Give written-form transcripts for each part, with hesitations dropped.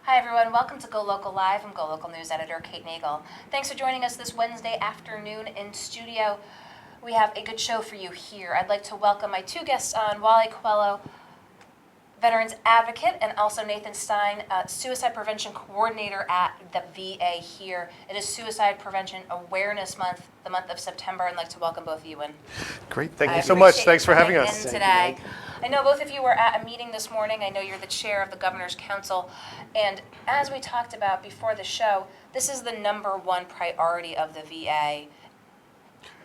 Hi everyone, welcome to GoLocal Live. I'm GoLocal News Editor Kate Nagel. Thanks for joining us this Wednesday afternoon in studio. We have a good show for you here. I'd like to welcome my two guests on, Wally Coelho, Veterans Advocate, and also Nathan Stein, Suicide Prevention Coordinator at the VA here. It is Suicide Prevention Awareness Month, the month of September. I'd like to welcome both of you in. Great, thank you so much. Thanks for having us. Today. I know both of you were at a meeting this morning. I know you're the chair of the Governor's Council. And as we talked about before the show, this is the #1 priority of the VA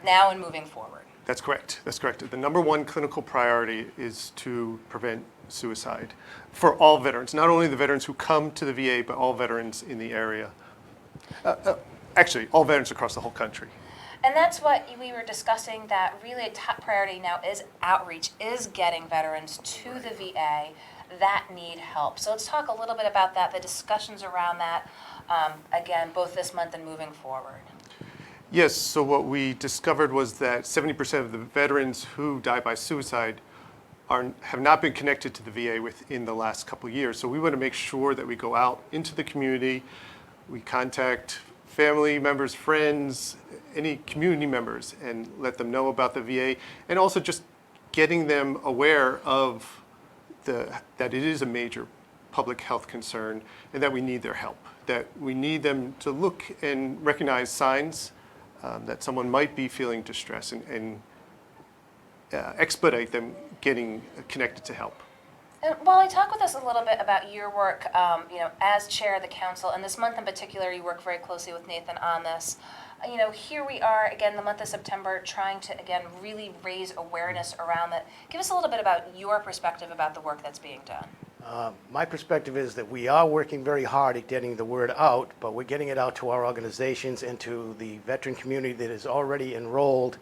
now and moving forward. That's correct. That's correct. The #1 clinical priority is to prevent suicide for all veterans, not only the veterans who come to the VA, but all veterans in the area. Actually, all veterans across the whole country. And that's what we were discussing, that really a top priority now is outreach, is getting veterans to the VA that need help. So let's talk a little bit about that, the discussions around that, again, both this month and moving forward. Yes, so what we discovered was that 70% of the veterans who die by suicide have not been connected to the VA within the last couple of years. So we want to make sure that we go out into the community, we contact family members, friends, any community members, and let them know about the VA, and also just getting them aware of that it is a major public health concern and that we need their help, that we need them to look and recognize signs that someone might be feeling distress and expedite them getting connected to help. And Wally, talk with us a little bit about your work, as chair of the council, and this month in particular, you work very closely with Nathan on this. Here we are, again, the month of September, trying to, again, really raise awareness around that. Give us a little bit about your perspective about the work that's being done. My perspective is that we are working very hard at getting the word out, but we're getting it out to our organizations and to the veteran community that is already enrolled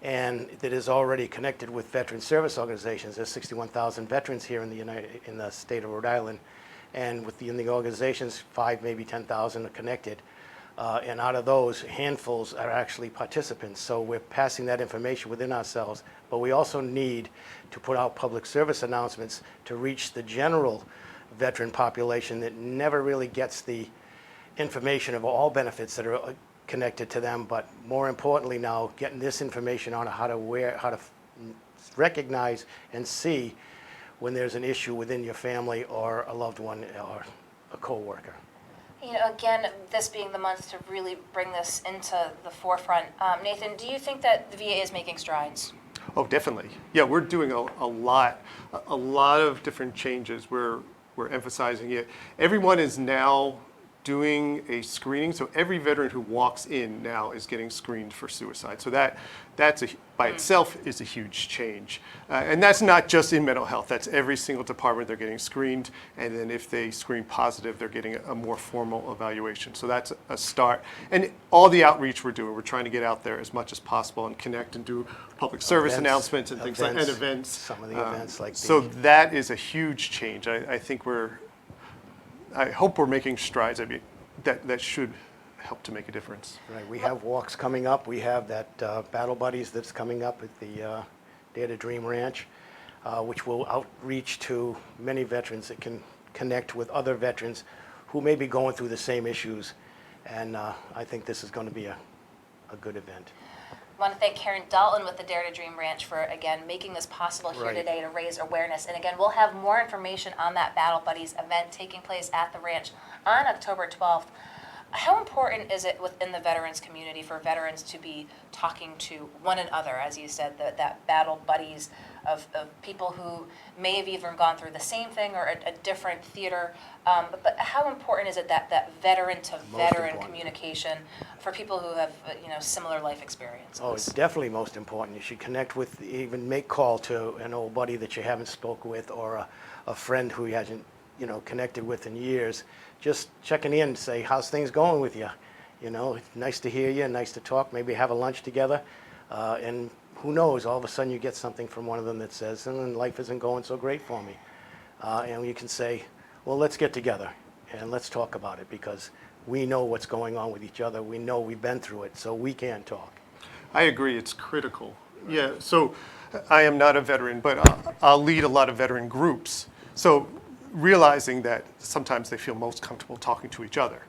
and that is already connected with veteran service organizations. There's 61,000 veterans here in the state of Rhode Island, and within the organizations, 5, maybe 10,000 are connected. And out of those, handfuls are actually participants. So we're passing that information within ourselves, but we also need to put out public service announcements to reach the general veteran population that never really gets the information of all benefits that are connected to them, but more importantly now, getting this information on how to recognize and see when there's an issue within your family or a loved one or a co-worker. Again, this being the month to really bring this into the forefront. Nathan, do you think that the VA is making strides? Oh, definitely. Yeah, we're doing a lot of different changes. We're emphasizing it. Everyone is now doing a screening, so every veteran who walks in now is getting screened for suicide. So that's by itself is a huge change. And that's not just in mental health, that's every single department they're getting screened, and then if they screen positive, they're getting a more formal evaluation. So that's a start. And all the outreach we're doing, we're trying to get out there as much as possible and connect and do public service announcements and things like that, and events. Some of the events like so that is a huge change. I think I hope we're making strides. I mean, that should help to make a difference. Right. We have walks coming up. We have that Battle Buddies that's coming up at the Dare to Dream Ranch, which will outreach to many veterans that can connect with other veterans who may be going through the same issues. And I think this is going to be a good event. I want to thank Karen Dalton with the Dare to Dream Ranch for, again, making this possible here today to raise awareness. And again, we'll have more information on that Battle Buddies event taking place at the ranch on October 12th. How important is it within the veterans community for veterans to be talking to one another, as you said, that Battle Buddies of people who may have even gone through the same thing or a different theater, but how important is it that veteran-to-veteran communication for people who have similar life experiences? Oh, it's definitely most important. You should connect with, even make call to an old buddy that you haven't spoke with, or a friend who you hasn't connected with in years. Just checking in, say, how's things going with you? It's nice to hear you, nice to talk, maybe have a lunch together, and who knows, all of a sudden you get something from one of them that says, life isn't going so great for me. And you can say, well, let's get together and let's talk about it, because we know what's going on with each other. We know we've been through it, so we can talk. I agree, it's critical. Yeah, so I am not a veteran, but I'll lead a lot of veteran groups. So realizing that sometimes they feel most comfortable talking to each other.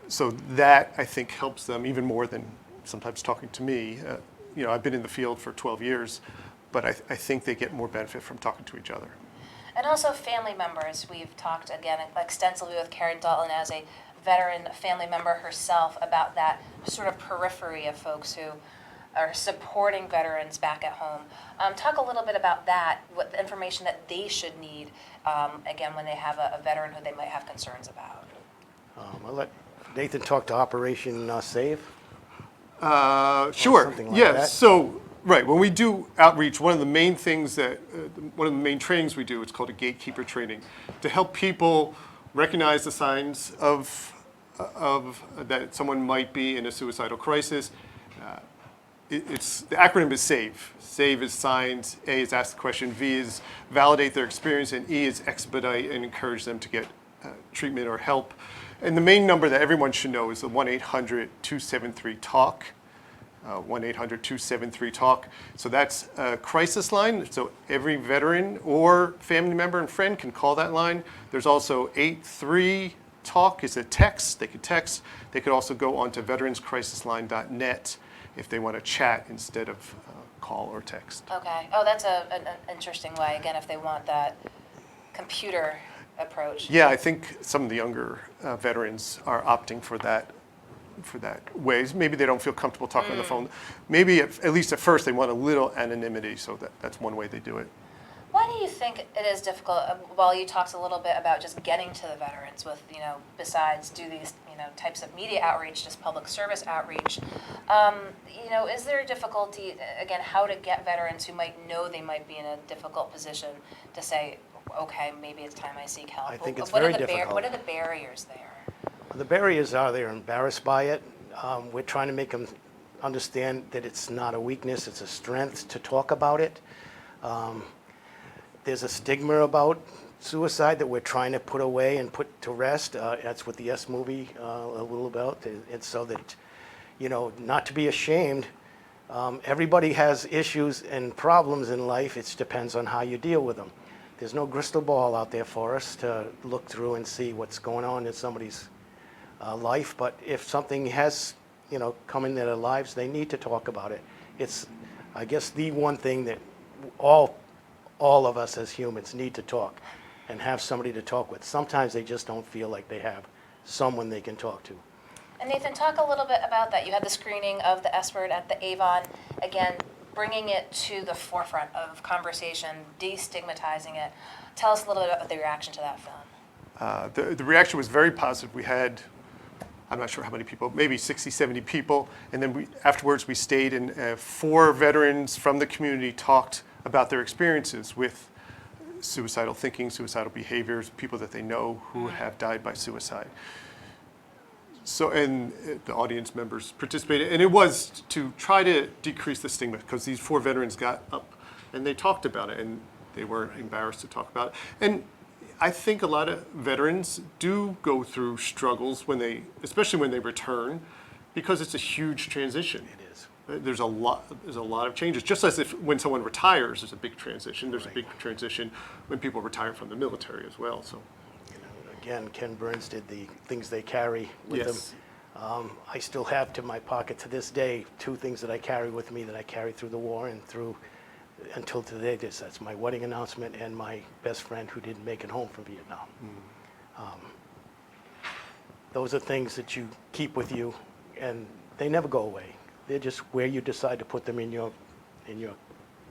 So that, I think, helps them even more than sometimes talking to me. I've been in the field for 12 years, but I think they get more benefit from talking to each other. And also family members. We've talked, again, extensively with Karen Dalton as a veteran family member herself about that sort of periphery of folks who are supporting veterans back at home. Talk a little bit about that, what the information that they should need, again, when they have a veteran who they might have concerns about. I'll let Nathan talk to Operation Save. Sure. something like Yeah. that. So, right, when we do outreach, one of the main things that, one of the main trainings we do, it's called a Gatekeeper Training, to help people recognize the signs of that someone might be in a suicidal crisis. It's the acronym is SAVE. SAVE is signs, A is ask the question, V is validate their experience, and E is expedite and encourage them to get treatment or help. And the main number that everyone should know is the 1-800-273-TALK. 1-800-273-TALK. So that's a crisis line. So every veteran or family member and friend can call that line. There's also 83-TALK is a text. They could text. They could also go onto veteranscrisisline.net if they want to chat instead of call or text. Okay. Oh, that's an interesting way, again, if they want that computer approach. Yeah, I think some of the younger veterans are opting for that ways. Maybe they don't feel comfortable talking on the phone. Maybe at least at first they want a little anonymity, so that's one way they do it. Why do you think it is difficult? Well, you talked a little bit about just getting to the veterans with, besides do these, types of media outreach, just public service outreach. Is there a difficulty, again, how to get veterans who might know they might be in a difficult position to say, okay, maybe it's time I seek help? I think it's What very are the difficult. What are the barriers there? The barriers are they're embarrassed by it. We're trying to make them understand that it's not a weakness, it's a strength to talk about it. There's a stigma about suicide that we're trying to put away and put to rest. That's what the S movie a little about. And so that, not to be ashamed. Everybody has issues and problems in life. It depends on how you deal with them. There's no crystal ball out there for us to look through and see what's going on in somebody's life. But if something has, come in their lives, they need to talk about it. It's, I guess, the one thing that all of us as humans need to talk and have somebody to talk with. Sometimes they just don't feel like they have someone they can talk to. And Nathan, talk a little bit about that. You had the screening of the S-word at the Avon, again, bringing it to the forefront of conversation, destigmatizing it. Tell us a little bit about the reaction to that film. The reaction was very positive. We had, I'm not sure how many people, maybe 60, 70 people. And then afterwards we stayed and 4 veterans from the community talked about their experiences with suicidal thinking, suicidal behaviors, people that they know who have died by suicide. So, and the audience members participated, and it was to try to decrease the stigma, because these 4 veterans got up and they talked about it, and they weren't embarrassed to talk about it. And I think a lot of veterans do go through struggles especially when they return, because it's a huge transition. It is. There's a lot of changes. Just as if when someone retires, there's a big transition. There's a big transition when people retire from the military as well. So, Again, Ken Burns did the things they carry with yes. them. I still have to my pocket to this day 2 things that I carry with me that I carried through the war and through until today. That's my wedding announcement and my best friend who didn't make it home from Vietnam. Those are things that you keep with you, and they never go away. They're just where you decide to put them in your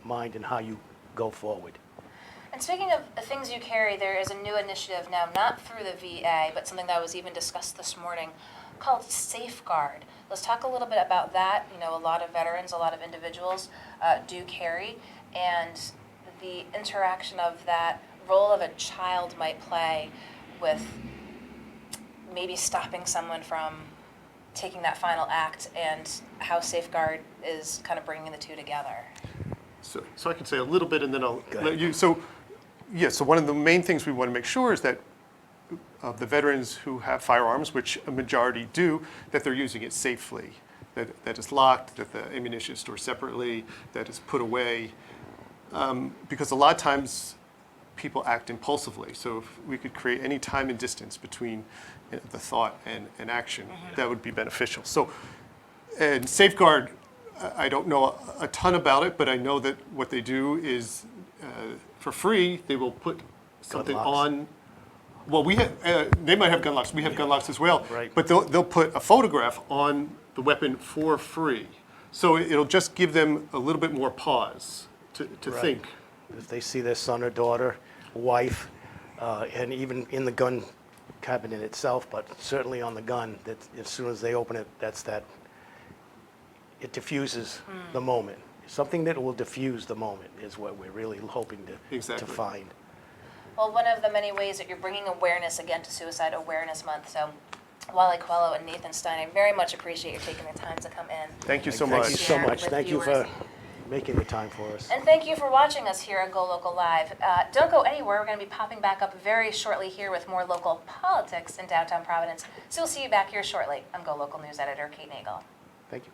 mind and how you go forward. And speaking of the things you carry, there is a new initiative now, not through the VA, but something that was even discussed this morning, called Safeguard. Let's talk a little bit about that. A lot of veterans, a lot of individuals do carry, and the interaction of that role of a child might play with maybe stopping someone from taking that final act, and how Safeguard is kind of bringing the two together. So I can say a little bit, and then I'll Go let ahead. you. So one of the main things we want to make sure is that of the veterans who have firearms, which a majority do, that they're using it safely, that it's locked, that the ammunition is stored separately, that it's put away. Because a lot of times people act impulsively. So if we could create any time and distance between the thought and action, that would be beneficial. So, and Safeguard, I don't know a ton about it, but I know that what they do is for free, they will put something locks. on. Well, they might have gun locks. We have gun locks as well. Right. But they'll put a photograph on the weapon for free. So it'll just give them a little bit more pause to Right. think. If they see their son or daughter, wife, and even in the gun cabinet itself, but certainly on the gun, that as soon as they open it, it diffuses the moment. Something that will diffuse the moment is what we're really hoping to Exactly. find. Well, one of the many ways that you're bringing awareness again to Suicide Awareness Month. So, Wally Quello and Nathan Stein, I very much appreciate you taking the time to come in. Thank you so Thank much. you so Share much. with Thank you viewers. for making the time for us. And thank you for watching us here at GoLocal Live. Don't go anywhere. We're going to be popping back up very shortly here with more local politics in downtown Providence. So we'll see you back here shortly. I'm GoLocal News Editor Kate Nagel. Thank you.